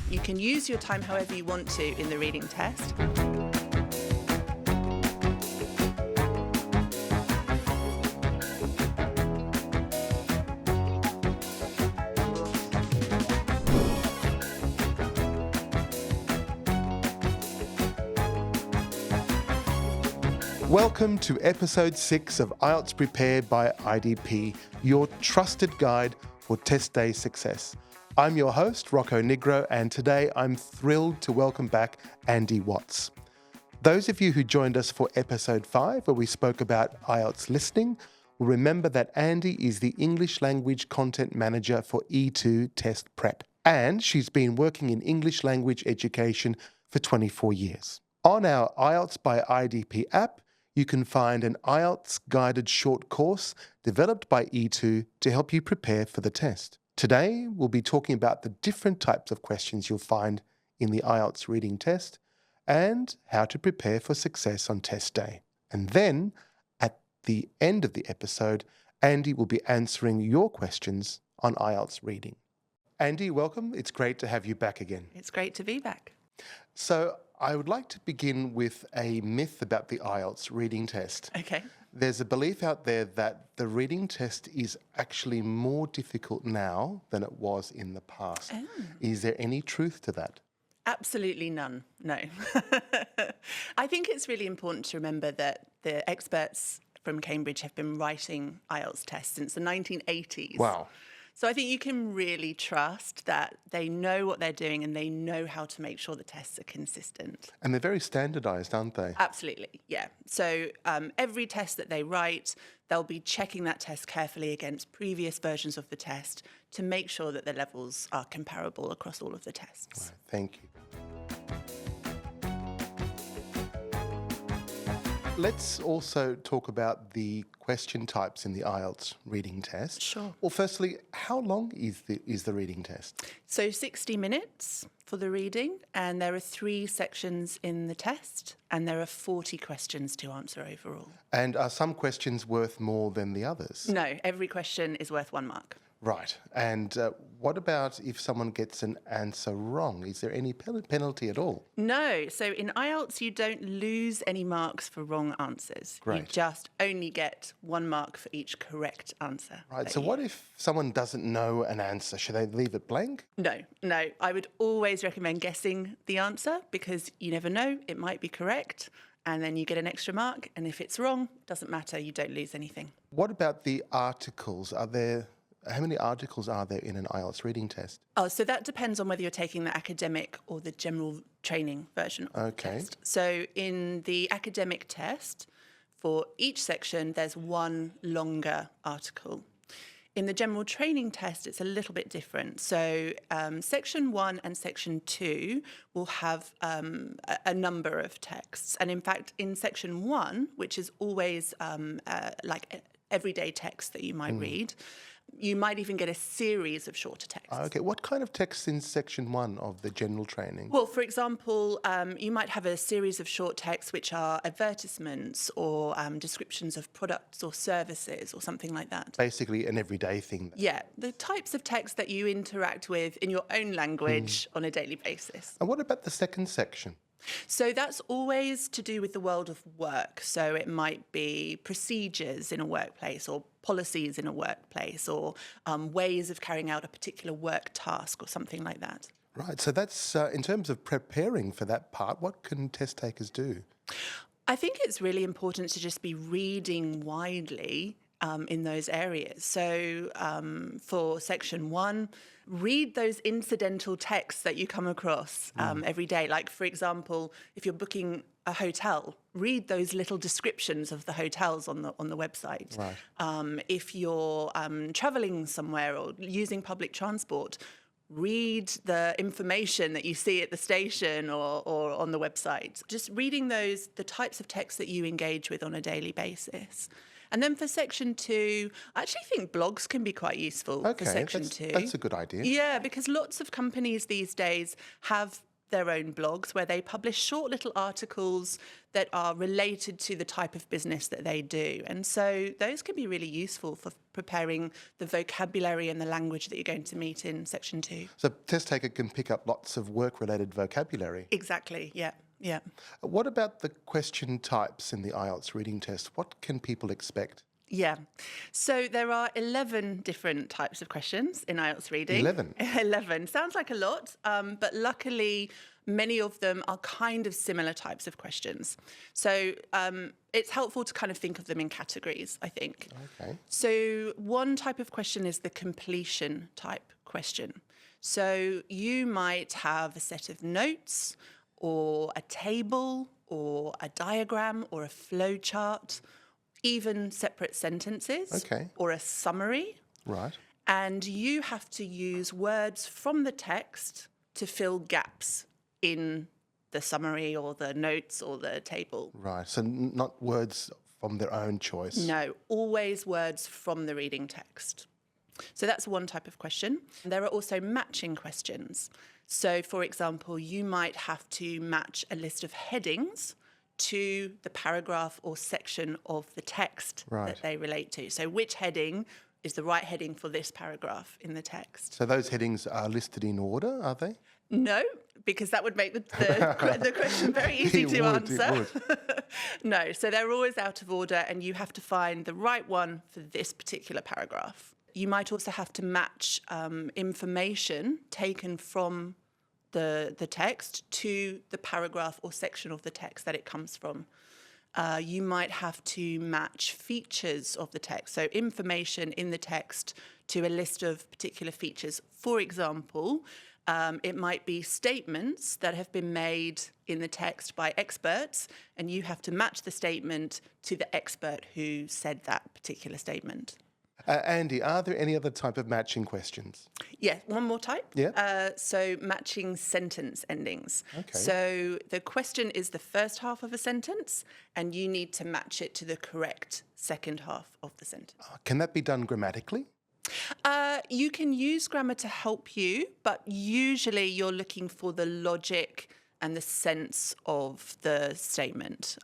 You can use your time however you want to in the reading test. Welcome to episode 6 of IELTS Prepare by IDP, your trusted guide for test day success. I'm your host, Rocco Nigro, and today I'm thrilled to welcome back Andy Watts. Those of you who joined us for episode 5, where we spoke about IELTS listening, will remember that Andy is the English language content manager for E2 Test Prep, and she's been working in English language education for 24 years. On our IELTS by IDP app, you can find an IELTS guided short course developed by E2 to help you prepare for the test. Today, we'll be talking about the different types of questions you'll find in the IELTS reading test and how to prepare for success on test day. And then, at the end of the episode, Andy will be answering your questions on IELTS reading. Andy, welcome. It's great to have you back again. It's great to be back. So, I would like to begin with a myth about the IELTS reading test. Okay. There's a belief out there that the reading test is actually more difficult now than it was in the past. Oh. Is there any truth to that? Absolutely none, no. I think it's really important to remember that the experts from Cambridge have been writing IELTS tests since the 1980s. Wow. So I think you can really trust that they know what they're doing and they know how to make sure the tests are consistent. And they're very standardised, aren't they? Absolutely, yeah. So every test that they write, they'll be checking that test carefully against previous versions of the test to make sure that the levels are comparable across all of the tests. Right, thank you. Let's also talk about the question types in the IELTS reading test. Sure. Well, firstly, how long is the reading test? So 60 minutes for the reading, and there are 3 sections in the test, and there are 40 questions to answer overall. And are some questions worth more than the others? No, every question is worth 1 mark. Right. And what about if someone gets an answer wrong? Is there any penalty at all? No. So in IELTS, you don't lose any marks for wrong answers. Great. You just only get 1 mark for each correct answer. Right. So what if someone doesn't know an answer? Should they leave it blank? No. I would always recommend guessing the answer because you never know. It might be correct. And then you get an extra mark. And if it's wrong, doesn't matter. You don't lose anything. What about the articles? How many articles are there in an IELTS reading test? Oh, so that depends on whether you're taking the academic or the general training version of the test. So in the academic test, for each section, there's 1 longer article. In the general training test, it's a little bit different. So section 1 and section 2 will have a number of texts. And in fact, in section 1, which is always like everyday text that you might read, you might even get a series of shorter texts. Okay, what kind of texts in section 1 of the general training? Well, for example, you might have a series of short texts which are advertisements or descriptions of products or services or something like that. Basically an everyday thing. Yeah, the types of text that you interact with in your own language on a daily basis. And what about the second section? So that's always to do with the world of work. So it might be procedures in a workplace or policies in a workplace or ways of carrying out a particular work task or something like that. Right, so that's, in terms of preparing for that part, what can test takers do? I think it's really important to just be reading widely in those areas. So for section 1, read those incidental texts that you come across every day. Like, for example, if you're booking a hotel, read those little descriptions of the hotels on the website. Right. If you're traveling somewhere or using public transport, read the information that you see at the station or on the website. Just reading the types of texts that you engage with on a daily basis. And then for section 2, I actually think blogs can be quite useful for section 2. That's a good idea. Yeah, because lots of companies these days have their own blogs where they publish short little articles that are related to the type of business that they do. And so those can be really useful for preparing the vocabulary and the language that you're going to meet in Section 2. So test taker can pick up lots of work-related vocabulary. Exactly, yeah. Yeah. What about the question types in the IELTS reading test? What can people expect? Yeah. So there are 11 different types of questions in IELTS reading. 11? 11. Sounds like a lot, but luckily many of them are kind of similar types of questions. So it's helpful to kind of think of them in categories, I think. Okay. So one type of question is the completion type question. So you might have a set of notes or a table or a diagram or a flow chart, even separate sentences or a summary. Right. And you have to use words from the text to fill gaps in the summary or the notes or the table. Right. So not words from their own choice. No, always words from the reading text. So that's one type of question. There are also matching questions. So, for example, you might have to match a list of headings to the paragraph or section of the text that they relate to. So which heading is the right heading for this paragraph in the text? So those headings are listed in order, are they? No, because that would make the question very easy to answer. No, so they're always out of order and you have to find the right one for this particular paragraph. You might also have to match information taken from the text to the paragraph or section of the text that it comes from. You might have to match features of the text, so information in the text to a list of particular features. For example, it might be statements that have been made in the text by experts, and you have to match the statement to the expert who said that particular statement. Andy, are there any other type of matching questions? Yeah, one more type. Yeah. So matching sentence endings. Okay. So the question is the first half of a sentence and you need to match it to the correct second half of the sentence. Can that be done grammatically? You can use grammar to help you, but usually you're looking for the logic and the sense of the statement.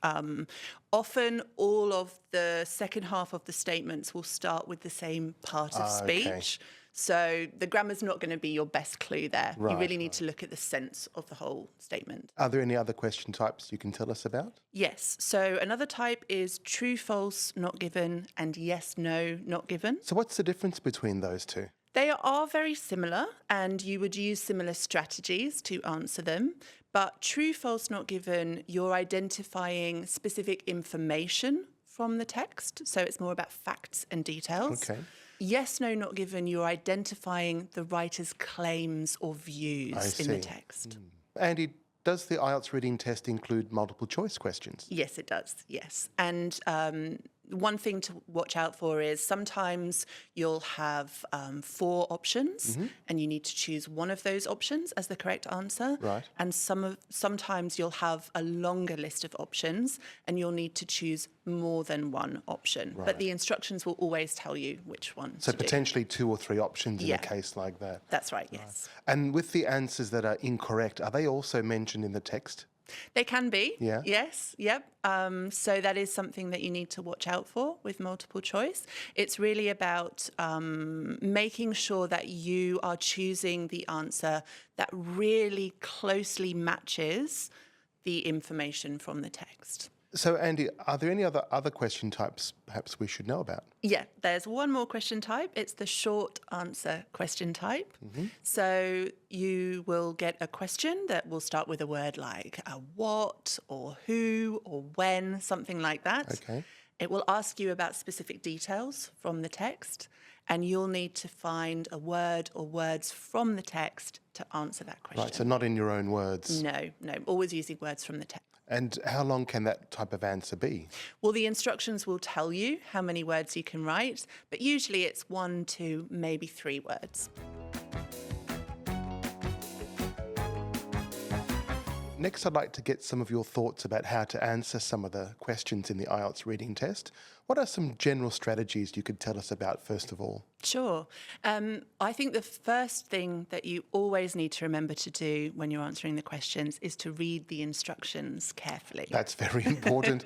Often all of the second half of the statements will start with the same part of speech. So the grammar's not going to be your best clue there. You really need to look at the sense of the whole statement. Are there any other question types you can tell us about? Yes. So another type is true, false, not given, and yes, no, not given. So what's the difference between those two? They are very similar and you would use similar strategies to answer them. But true, false, not given, you're identifying specific information from the text. So it's more about facts and details. Okay. Yes, no, not given, you're identifying the writer's claims or views in the text. Andy, does the IELTS reading test include multiple choice questions? Yes, it does, yes. And one thing to watch out for is sometimes you'll have 4 options and you need to choose one of those options as the correct answer. Right. And sometimes you'll have a longer list of options and you'll need to choose more than one option. But the instructions will always tell you which one So to do. potentially 2 or 3 options in a case like that. That's right, yes. And with the answers that are incorrect, are they also mentioned in the text? They can be. Yeah. Yes. Yep. So that is something that you need to watch out for with multiple choice. It's really about making sure that you are choosing the answer that really closely matches the information from the text. So, Andy, are there any other question types perhaps we should know about? Yeah, there's one more question type. It's the short answer question type. So you will get a question that will start with a word like what or who or when, something like that. Okay. It will ask you about specific details from the text, and you'll need to find a word or words from the text to answer that question. Right, so not in your own words. No, always using words from the text. And how long can that type of answer be? Well, the instructions will tell you how many words you can write, but usually it's 1 to maybe 3 words. Next, I'd like to get some of your thoughts about how to answer some of the questions in the IELTS reading test. What are some general strategies you could tell us about, first of all? Sure. I think the first thing that you always need to remember to do when you're answering the questions is to read the instructions carefully. That's very important.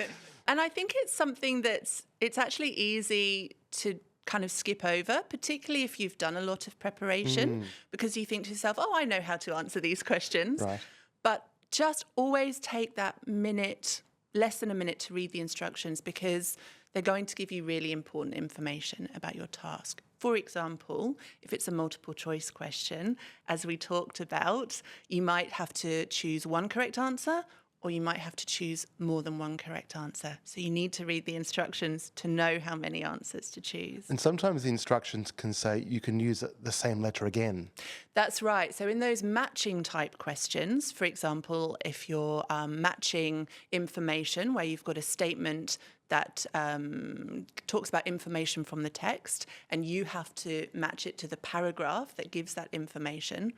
And I think it's something it's actually easy to kind of skip over, particularly if you've done a lot of preparation, because you think to yourself, oh, I know how to answer these questions. Right. But just always take that minute, less than a minute, to read the instructions, because they're going to give you really important information about your task. For example, if it's a multiple choice question, as we talked about, you might have to choose one correct answer, or you might have to choose more than one correct answer. So you need to read the instructions to know how many answers to choose. And sometimes the instructions can say you can use the same letter again. That's right. So in those matching type questions, for example, if you're matching information where you've got a statement that talks about information from the text and you have to match it to the paragraph that gives that information,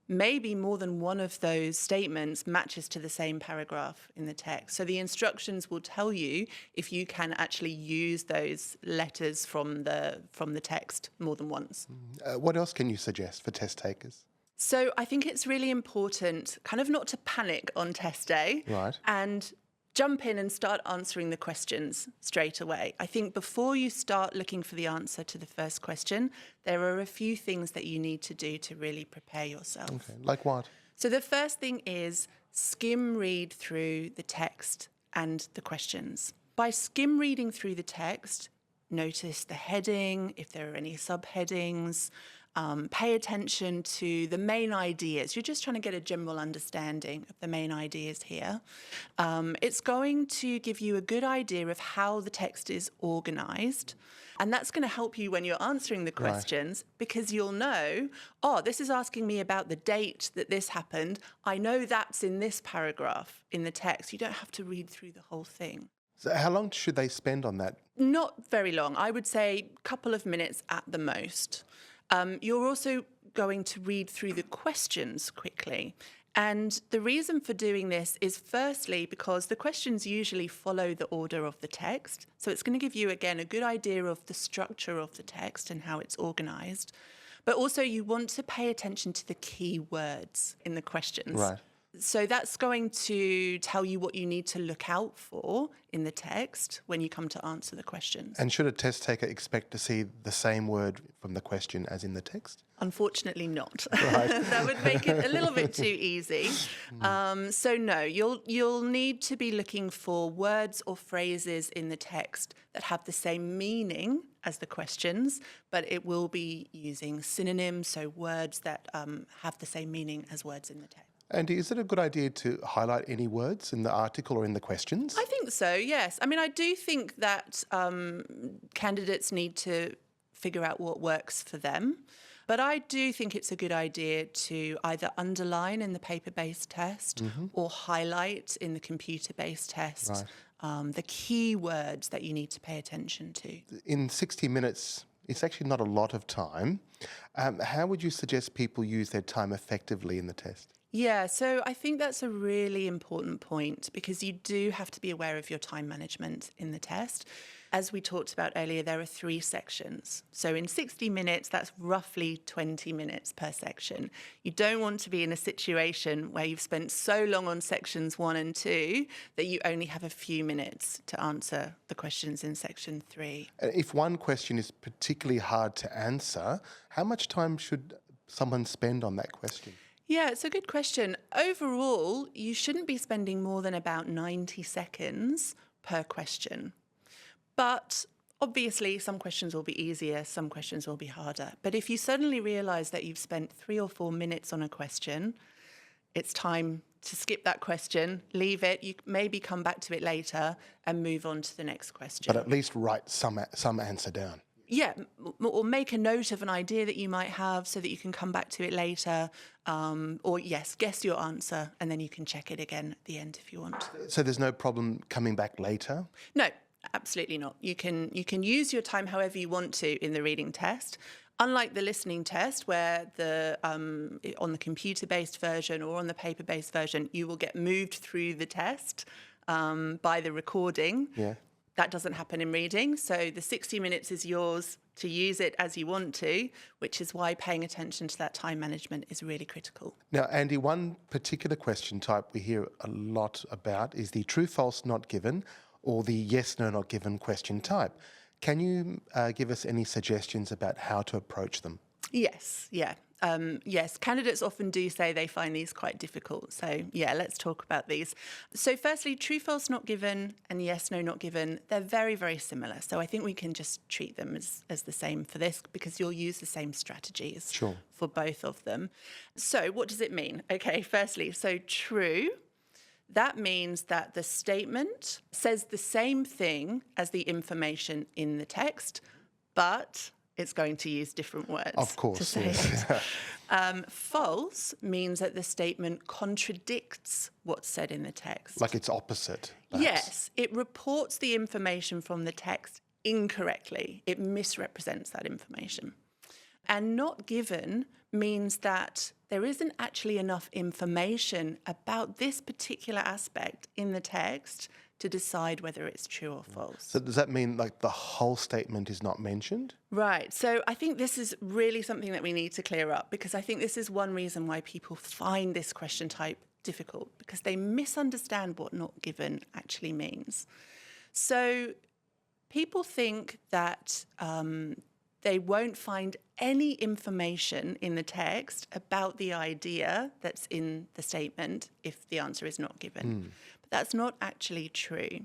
maybe more than one of those statements matches to the same paragraph in the text. So the instructions will tell you if you can actually use those letters from the text more than once. What else can you suggest for test takers? So I think it's really important kind of not to panic on test day. Right. And jump in and start answering the questions straight away. I think before you start looking for the answer to the first question, there are a few things that you need to do to really prepare yourself. Okay, like what? So the first thing is skim read through the text and the questions. By skim reading through the text, notice the heading, if there are any subheadings, pay attention to the main ideas. You're just trying to get a general understanding of the main ideas here. It's going to give you a good idea of how the text is organised. And that's going to help you when you're answering the questions, because you'll know, oh, this is asking me about the date that this happened. I know that's in this paragraph in the text. You don't have to read through the whole thing. So how long should they spend on that? Not very long. I would say a couple of minutes at the most. You're also going to read through the questions quickly. And the reason for doing this is firstly because the questions usually follow the order of the text. So it's going to give you, again, a good idea of the structure of the text and how it's organised. But also you want to pay attention to the key words in the questions. Right. So that's going to tell you what you need to look out for in the text when you come to answer the questions. And should a test taker expect to see the same word from the question as in the text? Unfortunately not. Right. That would make it a little bit too easy. So no, you'll need to be looking for words or phrases in the text that have the same meaning as the questions, but it will be using synonyms, so words that have the same meaning as words in the text. And is it a good idea to highlight any words in the article or in the questions? I think so, yes. I mean, I do think that candidates need to figure out what works for them. But I do think it's a good idea to either underline in the paper-based test or highlight in the computer-based test the key words that you need to pay attention to. In 60 minutes, it's actually not a lot of time. How would you suggest people use their time effectively in the test? Yeah, so I think that's a really important point because you do have to be aware of your time management in the test. As we talked about earlier, there are 3 sections. So in 60 minutes, that's roughly 20 minutes per section. You don't want to be in a situation where you've spent so long on sections 1 and 2 that you only have a few minutes to answer the questions in section 3. If one question is particularly hard to answer, how much time should someone spend on that question? Yeah, it's a good question. Overall, you shouldn't be spending more than about 90 seconds per question. But obviously, some questions will be easier, some questions will be harder. But if you suddenly realise that you've spent 3 or 4 minutes on a question, it's time to skip that question, leave it, you maybe come back to it later and move on to the next question. But at least write some answer down. Yeah, or make a note of an idea that you might have so that you can come back to it later. Or yes, guess your answer and then you can check it again at the end if you want. So there's no problem coming back later? No, absolutely not. You can use your time however you want to in the reading test. Unlike the listening test, where on the computer-based version or on the paper-based version, you will get moved through the test by the recording. Yeah. That doesn't happen in reading. So the 60 minutes is yours to use it as you want to, which is why paying attention to that time management is really critical. Now, Andy, one particular question type we hear a lot about is the true, false, not given, or the yes, no, not given question type. Can you give us any suggestions about how to approach them? Yes, yeah. Yes, candidates often do say they find these quite difficult. So, yeah, let's talk about these. So firstly, true, false, not given and yes, no, not given, they're very, very similar. So I think we can just treat them as the same for this because you'll use the same strategies for both of them. So what does it mean? Okay, firstly, so true, that means that the statement says the same thing as the information in the text, but it's going to use different words. Of course, to say it. False means that the statement contradicts what's said in the text. Like it's opposite, perhaps. Yes, it reports the information from the text incorrectly. It misrepresents that information. And not given means that there isn't actually enough information about this particular aspect in the text to decide whether it's true or false. So does that mean like the whole statement is not mentioned? Right. So I think this is really something that we need to clear up because I think this is one reason why people find this question type difficult because they misunderstand what not given actually means. So people think that they won't find any information in the text about the idea that's in the statement if the answer is not given. But that's not actually true.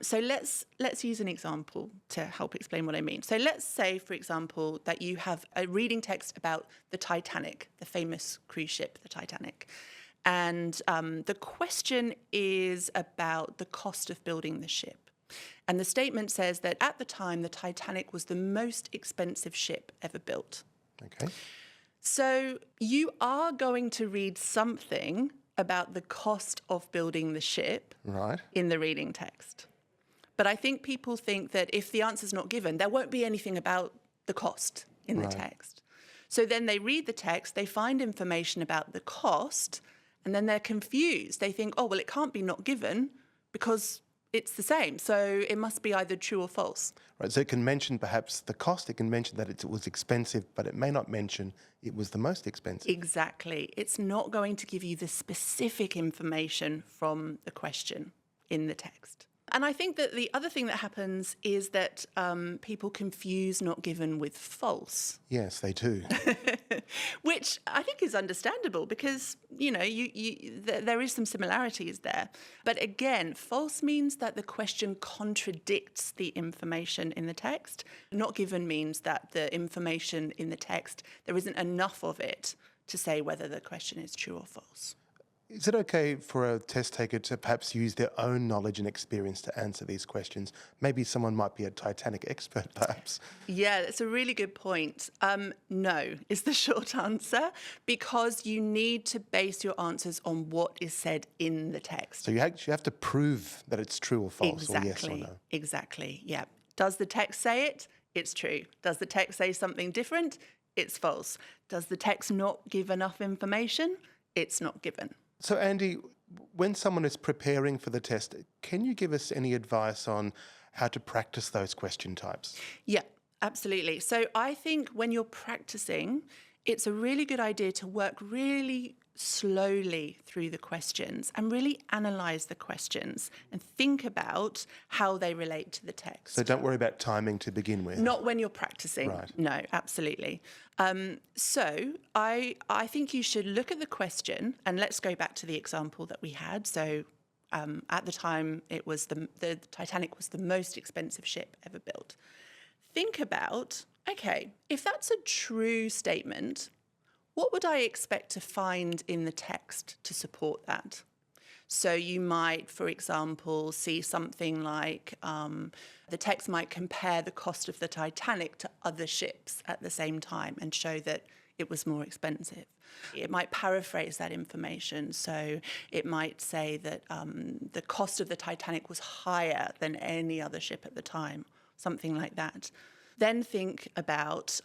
So let's use an example to help explain what I mean. So let's say, for example, that you have a reading text about the Titanic, the famous cruise ship, the Titanic. And the question is about the cost of building the ship. And the statement says that at the time, the Titanic was the most expensive ship ever built. Okay. So you are going to read something about the cost of building the ship in the reading text. But I think people think that if the answer's not given, there won't be anything about the cost in the text. So then they read the text, they find information about the cost, and then they're confused. They think, oh, well, it can't be not given because it's the same. So it must be either true or false. Right. So it can mention perhaps the cost. It can mention that it was expensive, but it may not mention it was the most expensive. Exactly. It's not going to give you the specific information from the question in the text. And I think that the other thing that happens is that people confuse not given with false. Yes, they do. Which I think is understandable because, you know, there is some similarities there. But again, false means that the question contradicts the information in the text. Not given means that the information in the text, there isn't enough of it to say whether the question is true or false. Is it okay for a test taker to perhaps use their own knowledge and experience to answer these questions? Maybe someone might be a Titanic expert, perhaps. Yeah, that's a really good point. No is the short answer, because you need to base your answers on what is said in the text. So you actually have to prove that it's true or false, or yes or no. Exactly, yeah. Does the text say it? It's true. Does the text say something different? It's false. Does the text not give enough information? It's not given. So, Andy, when someone is preparing for the test, can you give us any advice on how to practice those question types? Yeah, absolutely. So I think when you're practicing, it's a really good idea to work really slowly through the questions and really analyse the questions and think about how they relate to the text. So don't worry about timing to begin with. Not when you're practicing. Right. No, absolutely. So I think you should look at the question, and let's go back to the example that we had. So at the time, it was the Titanic was the most expensive ship ever built. Think about, okay, if that's a true statement, what would I expect to find in the text to support that? So you might, for example, see something like the text might compare the cost of the Titanic to other ships at the same time and show that it was more expensive. It might paraphrase that information. So it might say that the cost of the Titanic was higher than any other ship at the time, something like that. Then think about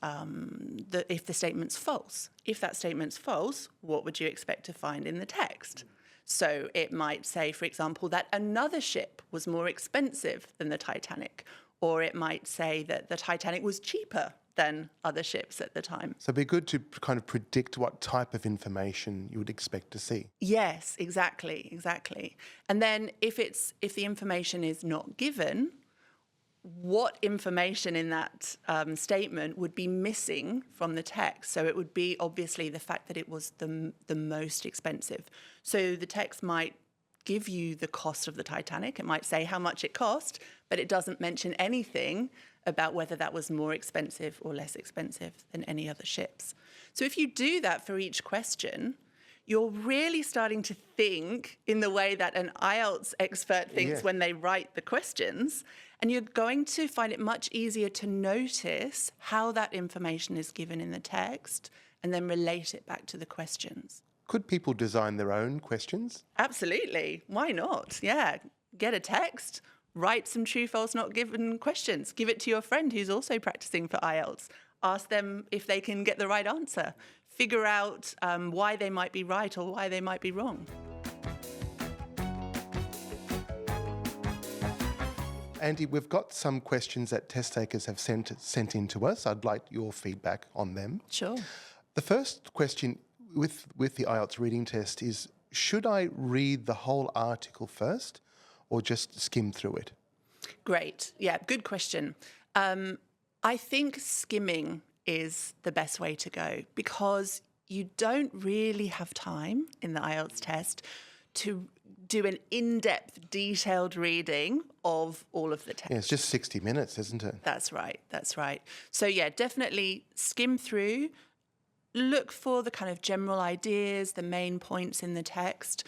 if the statement's false. If that statement's false, what would you expect to find in the text? So it might say, for example, that another ship was more expensive than the Titanic, or it might say that the Titanic was cheaper than other ships at the time. So it'd be good to kind of predict what type of information you would expect to see. Yes, exactly. And then if the information is not given, what information in that statement would be missing from the text? So it would be obviously the fact that it was the most expensive. So the text might give you the cost of the Titanic. It might say how much it cost, but it doesn't mention anything about whether that was more expensive or less expensive than any other ships. So if you do that for each question, you're really starting to think in the way that an IELTS expert thinks when they write the questions, and you're going to find it much easier to notice how that information is given in the text and then relate it back to the questions. Could people design their own questions? Absolutely. Why not? Yeah. Get a text, write some true, false, not given questions. Give it to your friend who's also practicing for IELTS. Ask them if they can get the right answer. Figure out why they might be right or why they might be wrong. Andy, we've got some questions that test takers have sent in to us. I'd like your feedback on them. Sure. The first question with the IELTS reading test is, should I read the whole article first or just skim through it? Great. Yeah, good question. I think skimming is the best way to go because you don't really have time in the IELTS test to do an in-depth, detailed reading of all of the text. Yeah, it's just 60 minutes, isn't it? That's right. So yeah, definitely skim through, look for the kind of general ideas, the main points in the text.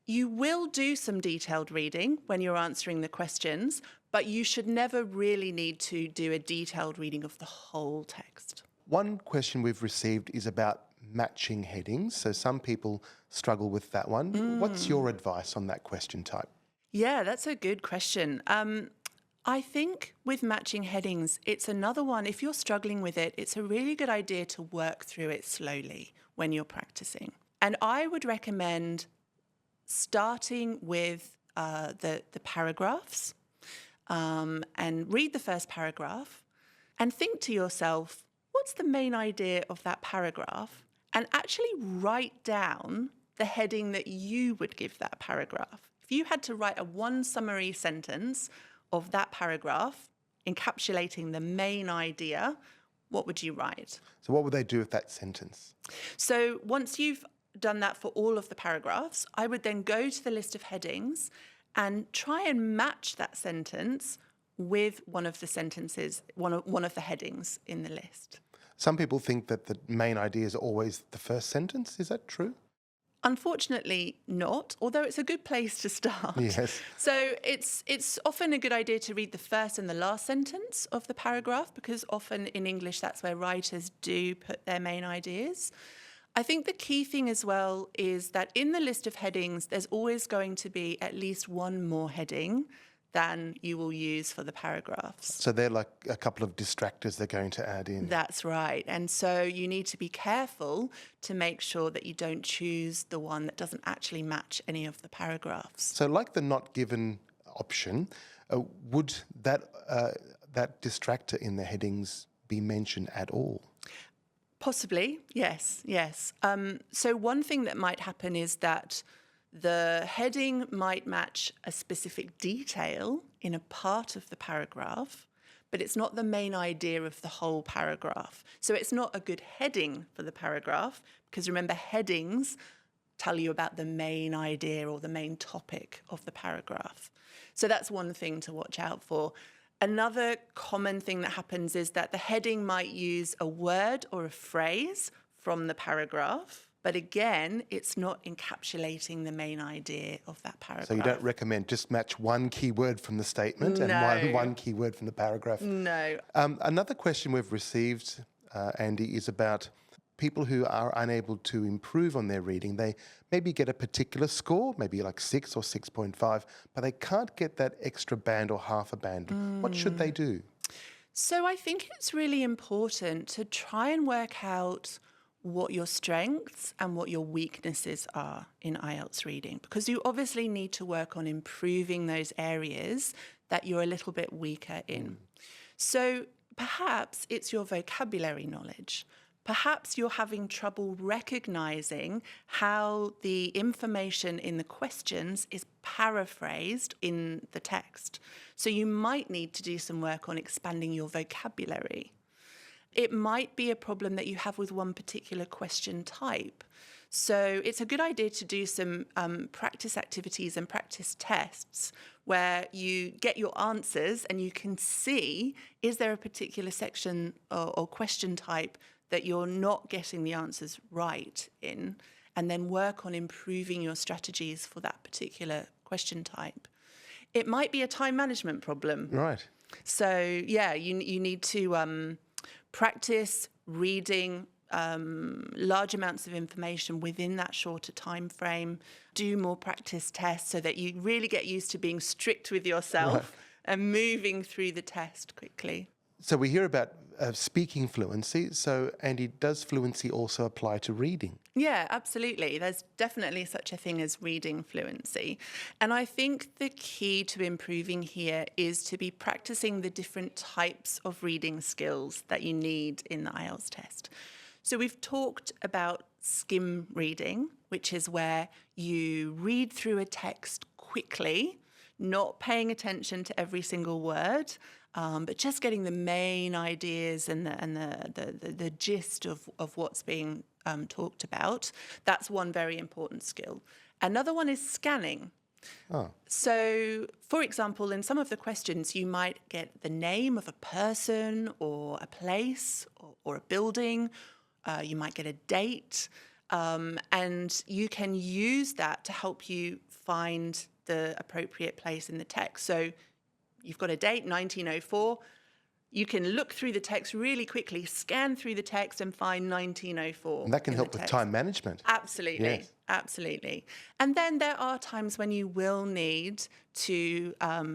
You will do some detailed reading when you're answering the questions, but you should never really need to do a detailed reading of the whole text. One question we've received is about matching headings. So some people struggle with that one. What's your advice on that question type? Yeah, that's a good question. I think with matching headings, it's another one. If you're struggling with it, it's a really good idea to work through it slowly when you're practicing. And I would recommend starting with the paragraphs and read the first paragraph and think to yourself, what's the main idea of that paragraph? And actually write down the heading that you would give that paragraph. If you had to write one summary sentence of that paragraph encapsulating the main idea, what would you write? So what would they do with that sentence? So once you've done that for all of the paragraphs, I would then go to the list of headings and try and match that sentence with one of the sentences, one of the headings in the list. Some people think that the main idea is always the first sentence. Is that true? Unfortunately not, although it's a good place to start. Yes. So it's often a good idea to read the first and the last sentence of the paragraph because often in English that's where writers do put their main ideas. I think the key thing as well is that in the list of headings, there's always going to be at least one more heading than you will use for the paragraphs. So they're like a couple of distractors they're going to add in. That's right. And so you need to be careful to make sure that you don't choose the one that doesn't actually match any of the paragraphs. So like the not given option, would that distractor in the headings be mentioned at all? Possibly, yes. So one thing that might happen is that the heading might match a specific detail in a part of the paragraph, but it's not the main idea of the whole paragraph. So it's not a good heading for the paragraph because remember, headings tell you about the main idea or the main topic of the paragraph. So that's one thing to watch out for. Another common thing that happens is that the heading might use a word or a phrase from the paragraph, but again, it's not encapsulating the main idea of that paragraph. So you don't recommend just match one keyword from the statement and one keyword from the paragraph? No. Another question we've received, Andy, is about people who are unable to improve on their reading. They maybe get a particular score, maybe like 6 or 6.5, but they can't get that extra band or half a band. What should they do? So I think it's really important to try and work out what your strengths and what your weaknesses are in IELTS reading, because you obviously need to work on improving those areas that you're a little bit weaker in. So perhaps it's your vocabulary knowledge. Perhaps you're having trouble recognizing how the information in the questions is paraphrased in the text. So you might need to do some work on expanding your vocabulary. It might be a problem that you have with one particular question type. So it's a good idea to do some practice activities and practice tests where you get your answers and you can see, is there a particular section or question type that you're not getting the answers right in, and then work on improving your strategies for that particular question type. It might be a time management problem. Right. So, yeah, you need to practice reading large amounts of information within that shorter time frame, do more practice tests so that you really get used to being strict with yourself and moving through the test quickly. So we hear about speaking fluency. So, Andy, does fluency also apply to reading? Yeah, absolutely. There's definitely such a thing as reading fluency. And I think the key to improving here is to be practicing the different types of reading skills that you need in the IELTS test. So we've talked about skim reading, which is where you read through a text quickly, not paying attention to every single word, but just getting the main ideas and the gist of what's being talked about. That's one very important skill. Another one is scanning. Oh. So, for example, in some of the questions, you might get the name of a person or a place or a building. You might get a date, and you can use that to help you find the appropriate place in the text. So you've got a date, 1904. You can look through the text really quickly, scan through the text and find 1904. And that can help with time management. Absolutely, yes. Absolutely. And then there are times when you will need to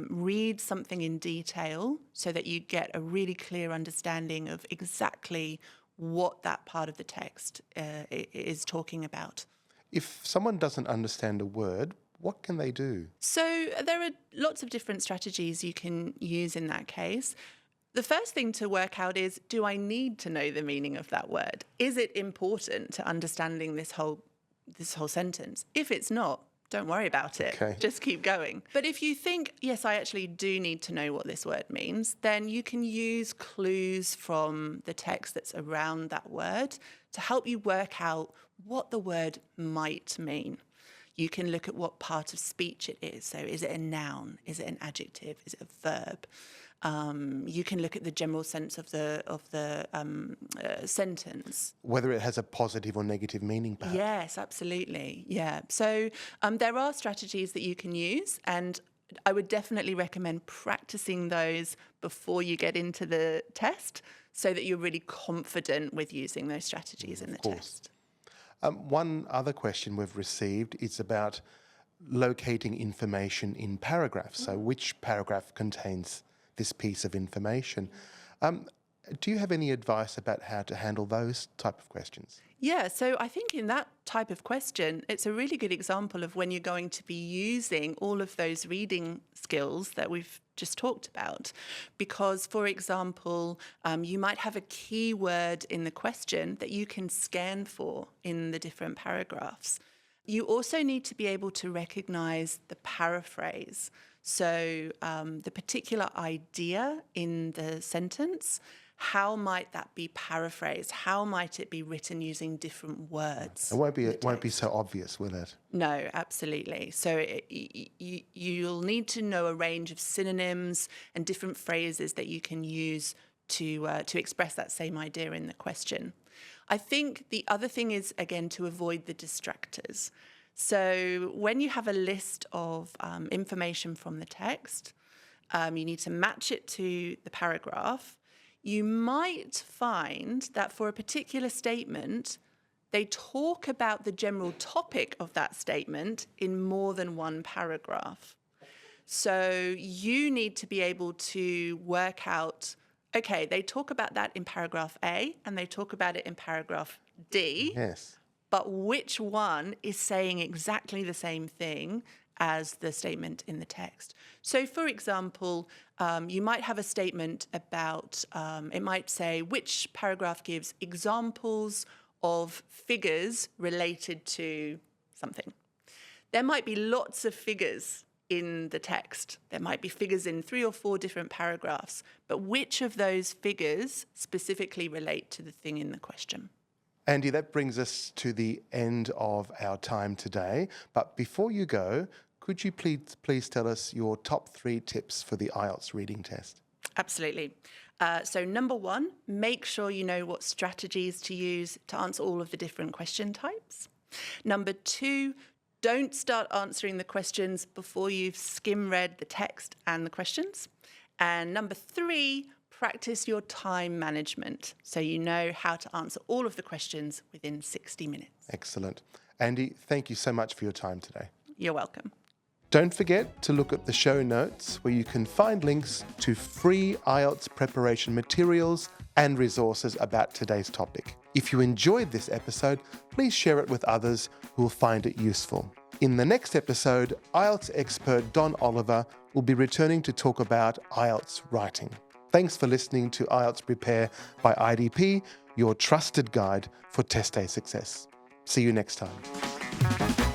read something in detail so that you get a really clear understanding of exactly what that part of the text is talking about. If someone doesn't understand a word, what can they do? So there are lots of different strategies you can use in that case. The first thing to work out is, do I need to know the meaning of that word? Is it important to understanding this whole sentence? If it's not, don't worry about it. Okay. Just keep going. But if you think, yes, I actually do need to know what this word means, then you can use clues from the text that's around that word to help you work out what the word might mean. You can look at what part of speech it is. So is it a noun? Is it an adjective? Is it a verb? You can look at the general sense of the sentence. Whether it has a positive or negative meaning, perhaps. Yes, absolutely. Yeah. So there are strategies that you can use, and I would definitely recommend practicing those before you get into the test so that you're really confident with using those strategies in the test. One other question we've received is about locating information in paragraphs. So which paragraph contains this piece of information? Do you have any advice about how to handle those type of questions? Yeah, so I think in that type of question, it's a really good example of when you're going to be using all of those reading skills that we've just talked about. Because, for example, you might have a keyword in the question that you can scan for in the different paragraphs. You also need to be able to recognize the paraphrase. So the particular idea in the sentence, how might that be paraphrased? How might it be written using different words? It won't be so obvious, will it? No, absolutely. So you'll need to know a range of synonyms and different phrases that you can use to express that same idea in the question. I think the other thing is, again, to avoid the distractors. So when you have a list of information from the text, you need to match it to the paragraph. You might find that for a particular statement, they talk about the general topic of that statement in more than one paragraph. So you need to be able to work out Okay, they talk about that in paragraph A and they talk about it in paragraph D. Yes. But which one is saying exactly the same thing as the statement in the text? So, for example, you might have a statement about, it might say, which paragraph gives examples of figures related to something. There might be lots of figures in the text. There might be figures in 3 or 4 different paragraphs, but which of those figures specifically relate to the thing in the question? Andy, that brings us to the end of our time today. But before you go, could you please tell us your top 3 tips for the IELTS reading test? Absolutely. So number 1, make sure you know what strategies to use to answer all of the different question types. Number 2, don't start answering the questions before you've skim-read the text and the questions. And number 3, practice your time management so you know how to answer all of the questions within 60 minutes. Excellent. Andy, thank you so much for your time today. You're welcome. Don't forget to look at the show notes where you can find links to free IELTS preparation materials and resources about today's topic. If you enjoyed this episode, please share it with others who will find it useful. In the next episode, IELTS expert Don Oliver will be returning to talk about IELTS writing. Thanks for listening to IELTS Prepare by IDP, your trusted guide for test day success. See you next time.